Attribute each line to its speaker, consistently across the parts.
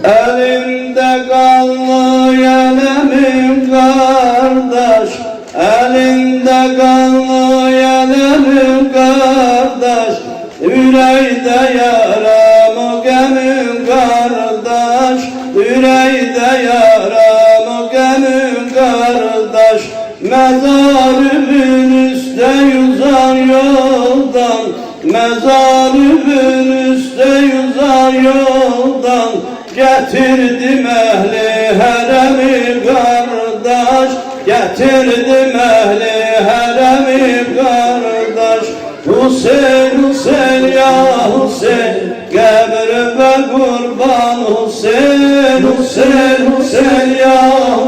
Speaker 1: Elinde kanlı yelemin kardeş, elinde kanlı yelemin kardeş, yüreğde yaramı gemim kardeş, yüreğde yaramı gemim kardeş. Mezarımın üstte yüzar yoldan, mezarımın üstte yüzar yoldan, getirdim ehli heremi kardeş, getirdim ehli heremi kardeş. Hüseyin, Hüseyin ya Hüseyin, kabrime kurban Hüseyin, Hüseyin, Hüseyin ya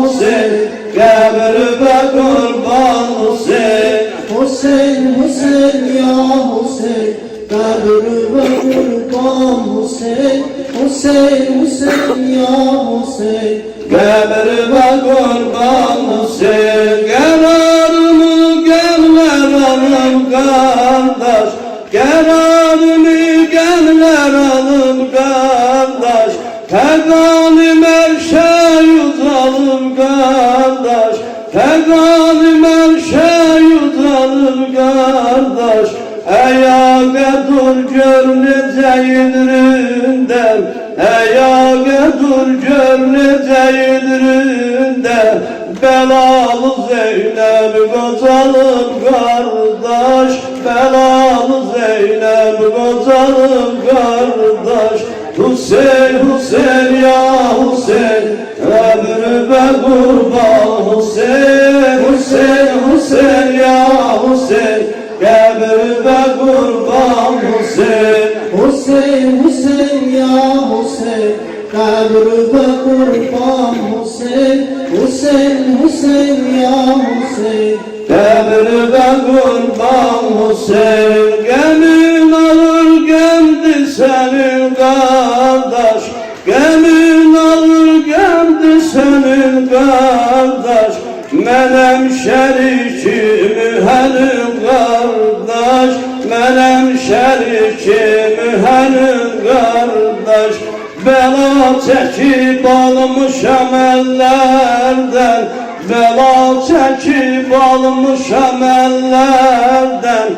Speaker 1: Hüseyin, kabrime kurban Hüseyin.
Speaker 2: Hüseyin, Hüseyin ya Hüseyin, kabrime kurban Hüseyin, Hüseyin, Hüseyin ya Hüseyin,
Speaker 1: kabrime kurban Hüseyin. Kararımı genler alım kardeş, kararımı genler alım kardeş, Fedalim her şey uzalım kardeş, Fedalim her şey uzalım kardeş. Ey ağa dur gör nece yedirinden, ey ağa dur gör nece yedirinden, belalı Zeynep kocalım kardeş, belalı Zeynep kocalım kardeş. Hüseyin, Hüseyin ya Hüseyin, ömrüme kurban Hüseyin, Hüseyin, Hüseyin ya Hüseyin, ömrüme kurban Hüseyin.
Speaker 2: Hüseyin, Hüseyin ya Hüseyin, kabrime kurban Hüseyin, Hüseyin, Hüseyin ya Hüseyin,
Speaker 1: Ömrüme kurban Hüseyin. Gemin alır gemdi senin kardeş, gemin alır gemdi senin kardeş, menem şerikimi henim kardeş, menem şerikimi henim kardeş. Bela çekip almışam ellerden, bela çekip almışam ellerden,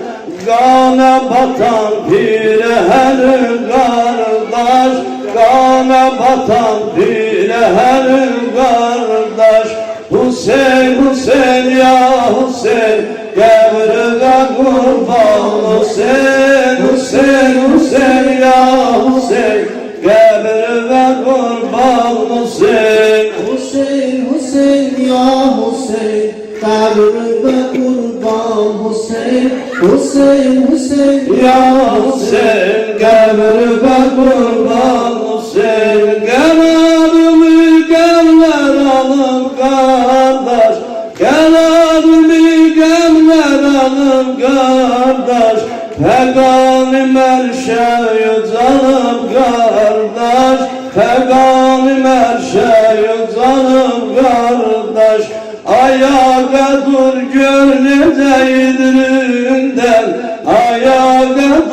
Speaker 1: kana batan pire henim kardeş, kana batan pire henim kardeş. Hüseyin, Hüseyin ya Hüseyin, kabrime kurban Hüseyin, Hüseyin, Hüseyin ya Hüseyin, kabrime kurban Hüseyin.
Speaker 2: Hüseyin, Hüseyin ya Hüseyin, kabrime kurban Hüseyin, Hüseyin, Hüseyin
Speaker 1: Ya Hüseyin, kabrime kurban Hüseyin. Kenarımı gemler alım kardeş, kenarımı gemler alım kardeş, Fedalim her şey uzalım kardeş, Fedalim her şey uzalım kardeş. Ayağa dur gör nece yedirinden, ayağa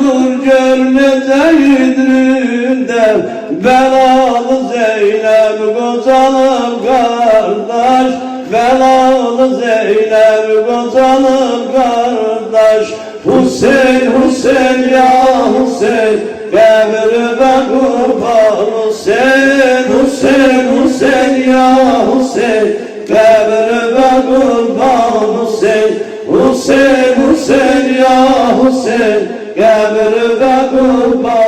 Speaker 1: dur gör nece yedirinden, belalı Zeynep kocalım kardeş, belalı Zeynep kocalım kardeş. Hüseyin, Hüseyin ya Hüseyin, kabrime kurban Hüseyin, Hüseyin, Hüseyin ya Hüseyin, kabrime kurban Hüseyin, Hüseyin, Hüseyin ya Hüseyin, kabrime kurban